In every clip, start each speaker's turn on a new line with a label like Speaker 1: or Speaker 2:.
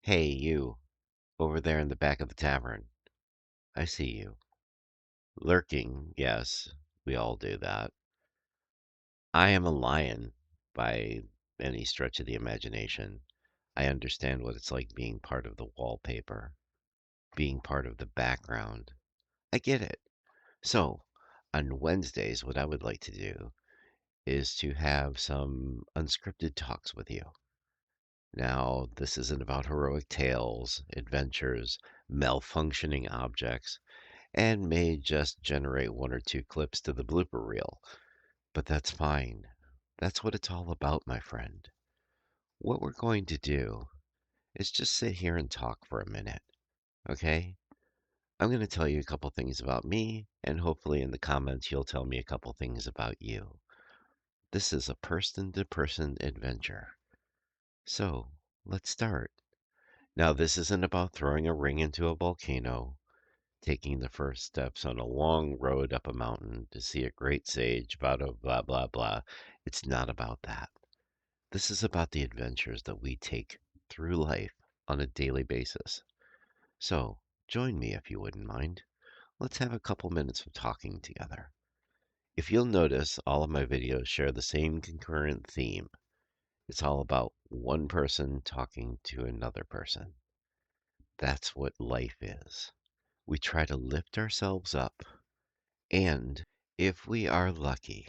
Speaker 1: Hey, you, over there in the back of the tavern. I see you. Lurking, yes, we all do that. I am a lion by any stretch of the imagination. I understand what it's like being part of the wallpaper, being part of the background. I get it. So, on Wednesdays, what I would like to do is to have some unscripted talks with you. Now, this isn't about heroic tales, adventures, malfunctioning objects, and may just generate one or two clips to the blooper reel. But that's fine. That's what it's all about, my friend. What we're going to do is just sit here and talk for a minute, okay? I'm going to tell you a couple things about me, and hopefully in the comments you'll tell me a couple things about you. This is a person to person adventure. So, let's start. Now, this isn't about throwing a ring into a volcano, taking the first steps on a long road up a mountain to see a great sage, blah, blah, blah, blah, blah. It's not about that. This is about the adventures that we take through life on a daily basis. So, join me if you wouldn't mind. Let's have a couple minutes of talking together. If you'll notice, all of my videos share the same concurrent theme. It's all about one person talking to another person. That's what life is. We try to lift ourselves up, and if we are lucky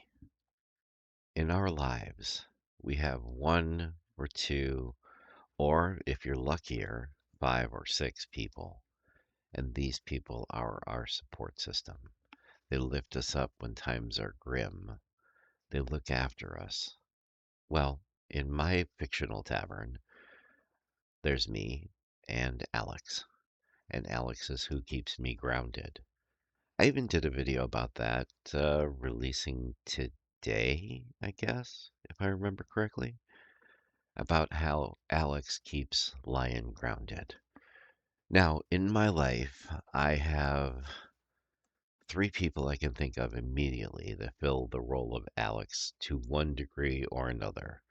Speaker 1: in our lives, we have one or two, or if you're luckier, five or six people. And these people are our support system. They lift us up when times are grim. They look after us. Well, in my fictional tavern, there's me and Alex. And Alex is who keeps me grounded. I even did a video about that, releasing today, I guess, if I remember correctly, about how Alex keeps Lion grounded. Now, in my life, I have three people I can think of immediately that fill the role of Alex to one degree or another.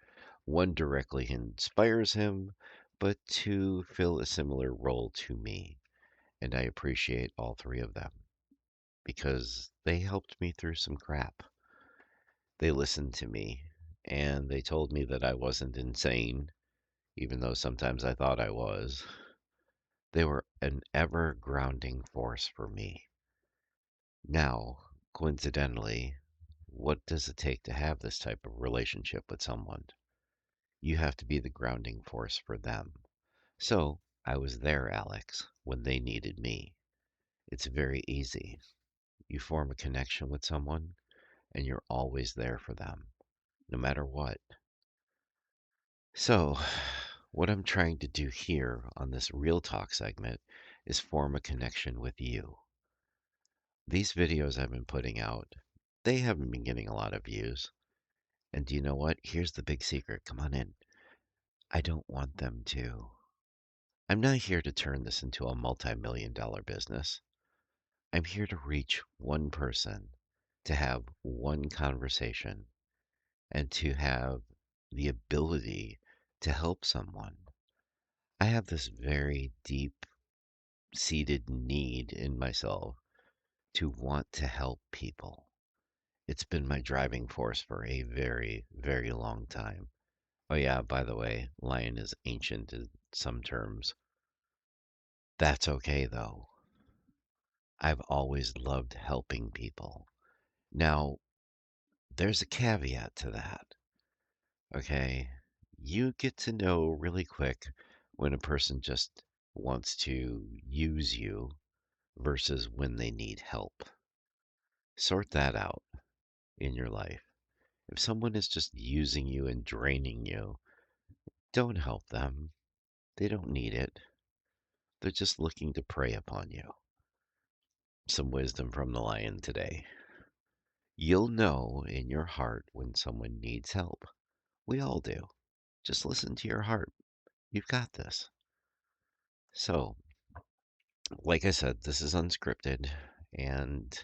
Speaker 1: One directly inspires him, but two fill a similar role to me, and I appreciate all three of them because they helped me through some crap. They listened to me, and they told me that I wasn't insane, even though sometimes I thought I was. They were an ever grounding force for me. Now, coincidentally, what does it take to have this type of relationship with someone? You have to be the grounding force for them. So, I was there, Alex, when they needed me. It's very easy. You form a connection with someone, and you're always there for them, no matter what. So, what I'm trying to do here on this Real Talk segment is form a connection with you. These videos I've been putting out, they haven't been getting a lot of views. And do you know what? Here's the big secret. Come on in. I don't want them to. I'm not here to turn this into a multi-million-dollar business. I'm here to reach one person, to have one conversation, and to have the ability to help someone. I have this very deep seated need in myself to want to help people. It's been my driving force for a very, very long time. Oh, yeah, by the way, lion is ancient in some terms. That's okay, though. I've always loved helping people. Now, there's a caveat to that, okay? You get to know really quick when a person just wants to use you versus when they need help. Sort that out in your life. If someone is just using you and draining you, don't help them. They don't need it. They're just looking to prey upon you. Some wisdom from the lion today. You'll know in your heart when someone needs help. We all do. Just listen to your heart. You've got this. So, like I said, this is unscripted, and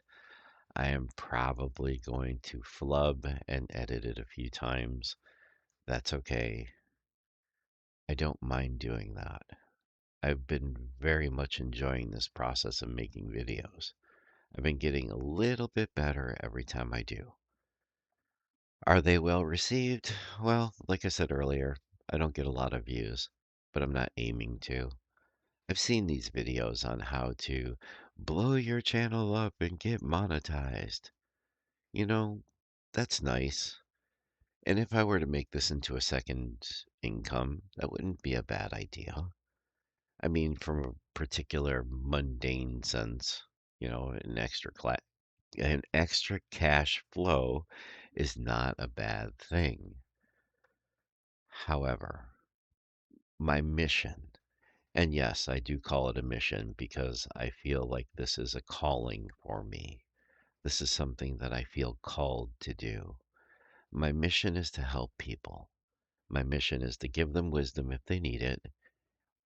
Speaker 1: I am probably going to flub and edit it a few times. That's okay. I don't mind doing that. I've been very much enjoying this process of making videos. I've been getting a little bit better every time I do. Are they well received? Well, like I said earlier, I don't get a lot of views, but I'm not aiming to. I've seen these videos on how to blow your channel up and get monetized. You know, that's nice. And if I were to make this into a second income, that wouldn't be a bad idea. I mean, from a particular mundane sense, an extra cash flow is not a bad thing. However, my mission, and yes, I do call it a mission because I feel like this is a calling for me. This is something that I feel called to do. My mission is to help people. My mission is to give them wisdom if they need it,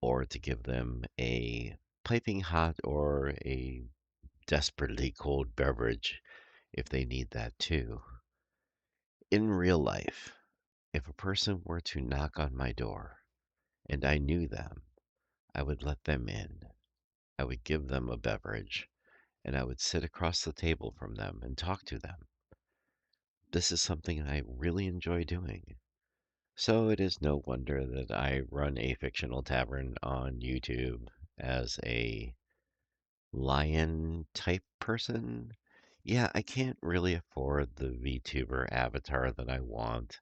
Speaker 1: or to give them a piping hot or a desperately cold beverage if they need that too. In real life, if a person were to knock on my door and I knew them, I would let them in. I would give them a beverage and I would sit across the table from them and talk to them. This is something I really enjoy doing. So it is no wonder that I run a fictional tavern on YouTube as a lion type person. Yeah, I can't really afford the VTuber avatar that I want,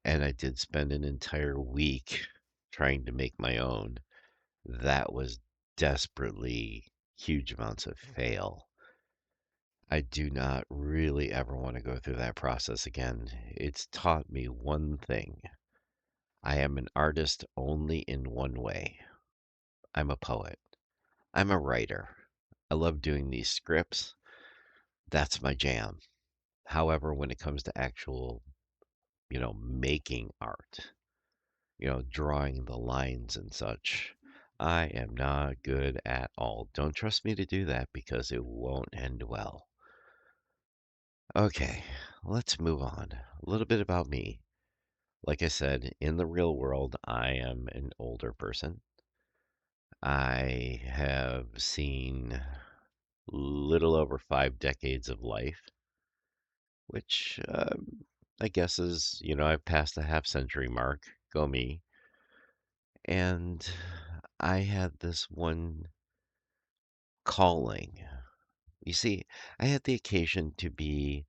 Speaker 1: and I did spend an entire week trying to make my own. That was desperately huge amounts of fail. I do not really ever want to go through that process again. It's taught me one thing. I am an artist only in one way. I'm a poet. I'm a writer. I love doing these scripts. That's my jam. However, when it comes to actual, making art, drawing the lines and such, I am not good at all. Don't trust me to do that because it won't end well. Okay, let's move on. A little bit about me. Like I said, in the real world, I am an older person. I have seen little over 5 decades of life, which I guess is, I've passed the half century mark. Go me. And I had this one calling. You see, I had the occasion to be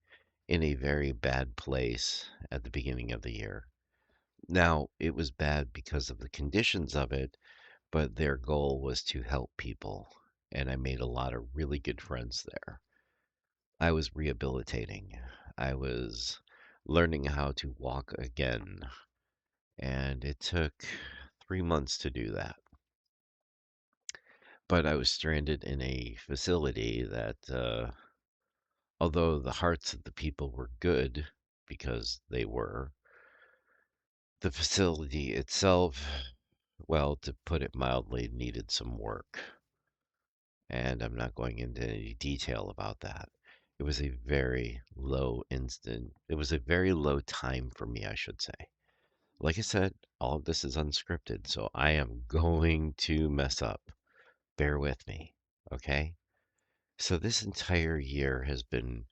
Speaker 1: in a very bad place at the beginning of the year. Now, it was bad because of the conditions of it, but their goal was to help people. And I made a lot of really good friends there. I was rehabilitating. I was learning how to walk again. And it took 3 months to do that. But I was stranded in a facility that, although the hearts of the people were good, because they were, the facility itself, well, to put it mildly, needed some work. And I'm not going into any detail about that. It was a very it was a very low time for me, I should say. Like I said, all of this is unscripted, so I am going to mess up. Bear with me, okay? So this entire year has been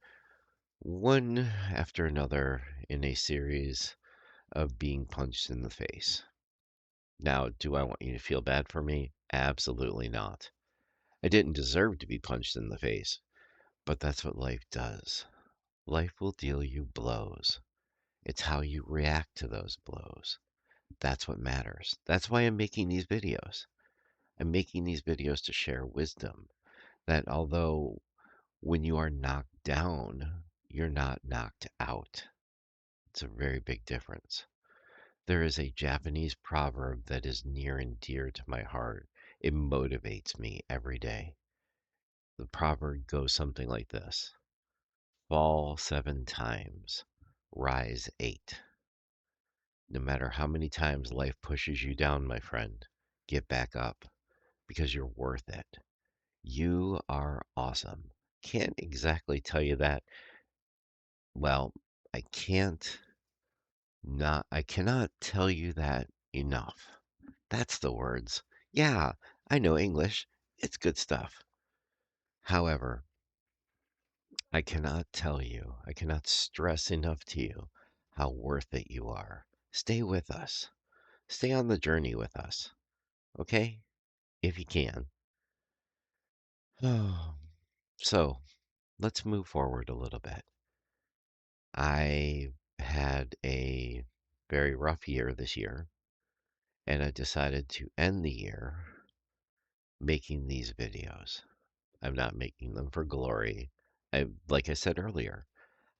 Speaker 1: one after another in a series of being punched in the face. Now, do I want you to feel bad for me? Absolutely not. I didn't deserve to be punched in the face, but that's what life does. Life will deal you blows. It's how you react to those blows. That's what matters. That's why I'm making these videos. I'm making these videos to share wisdom that although when you are knocked down, you're not knocked out. It's a very big difference. There is a Japanese proverb that is near and dear to my heart. It motivates me every day. The proverb goes something like this: fall 7 times, rise 8. No matter how many times life pushes you down, my friend, get back up because you're worth it. You are awesome. Can't exactly tell you that. Well, I can't I cannot tell you that enough. That's the words. Yeah, I know English. It's good stuff. However, I cannot tell you, I cannot stress enough to you how worth it you are. Stay with us. Stay on the journey with us, okay? If you can. So, let's move forward a little bit. I had a very rough year this year, and I decided to end the year making these videos. I'm not making them for glory. Like I said earlier,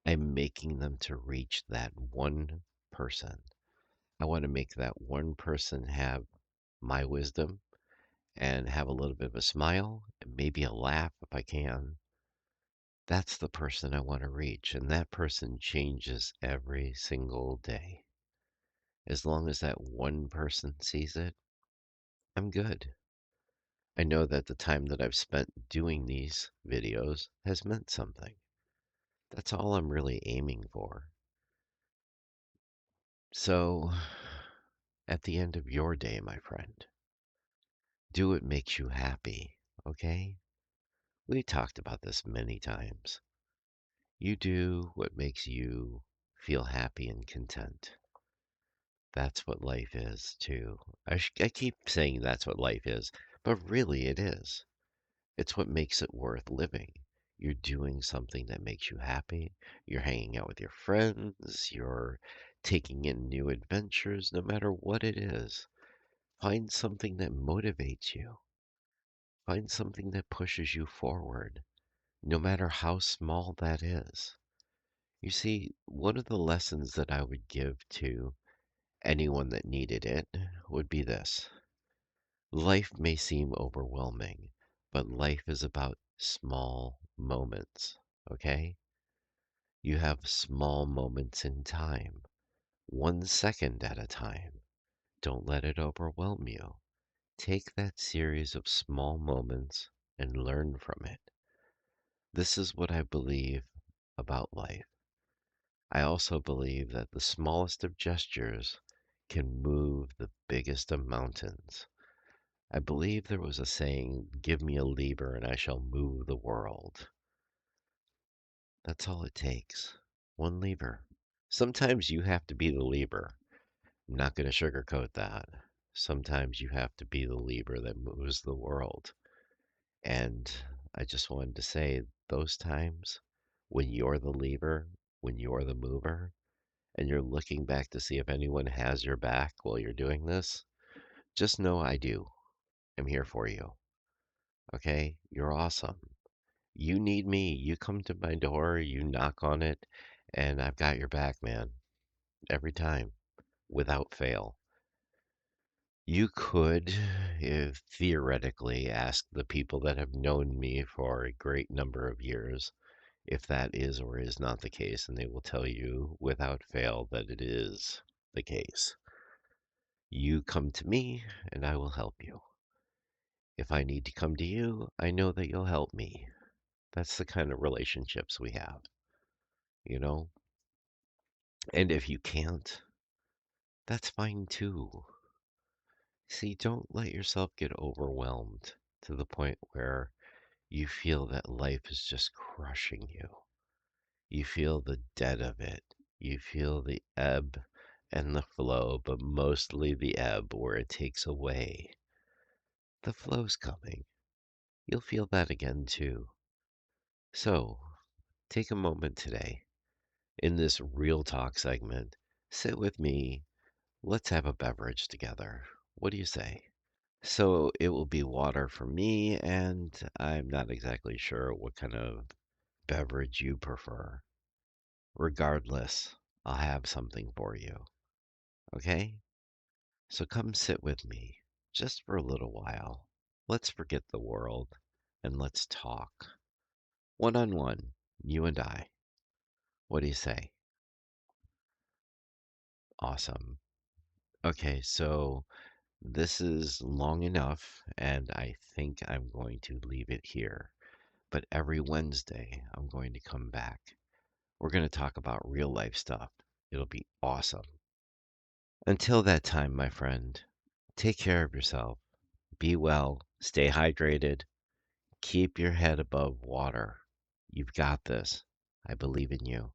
Speaker 1: I'm making them to reach that one person. I want to make that one person have my wisdom and have a little bit of a smile and maybe a laugh if I can. That's the person I want to reach, and that person changes every single day. As long as that one person sees it, I'm good. I know that the time that I've spent doing these videos has meant something. That's all I'm really aiming for. So, at the end of your day, my friend, do what makes you happy, okay? We talked about this many times. You do what makes you feel happy and content. That's what life is, too. I keep saying that's what life is, but really it is. It's what makes it worth living. You're doing something that makes you happy. You're hanging out with your friends. You're taking in new adventures, no matter what it is. Find something that motivates you. Find something that pushes you forward, no matter how small that is. You see, one of the lessons that I would give to anyone that needed it would be this. Life may seem overwhelming, but life is about small moments, okay? You have small moments in time, 1 second at a time. Don't let it overwhelm you. Take that series of small moments and learn from it. This is what I believe about life. I also believe that the smallest of gestures can move the biggest of mountains. I believe there was a saying, give me a lever and I shall move the world. That's all it takes. One lever. Sometimes you have to be the lever. I'm not going to sugarcoat that. Sometimes you have to be the lever that moves the world. And I just wanted to say those times when you're the lever, when you're the mover, and you're looking back to see if anyone has your back while you're doing this, just know I do. I'm here for you. Okay? You're awesome. You need me. You come to my door, you knock on it, and I've got your back, man. Every time, without fail. You could, if theoretically, ask the people that have known me for a great number of years if that is or is not the case, and they will tell you without fail that it is the case. You come to me, and I will help you. If I need to come to you, I know that you'll help me. That's the kind of relationships we have, you know? And if you can't, that's fine too. See, don't let yourself get overwhelmed to the point where you feel that life is just crushing you. You feel the dead of it. You feel the ebb and the flow, but mostly the ebb where it takes away. The flow's coming. You'll feel that again too. So, take a moment today in this real talk segment. Sit with me. Let's have a beverage together. What do you say? So it will be water for me, and I'm not exactly sure what kind of beverage you prefer. Regardless, I'll have something for you. Okay? So come sit with me just for a little while. Let's forget the world and let's talk. One on one, you and I. What do you say? Awesome. Okay, so this is long enough, and I think I'm going to leave it here. But every Wednesday, I'm going to come back. We're going to talk about real life stuff. It'll be awesome. Until that time, my friend, take care of yourself. Be well. Stay hydrated. Keep your head above water. You've got this. I believe in you.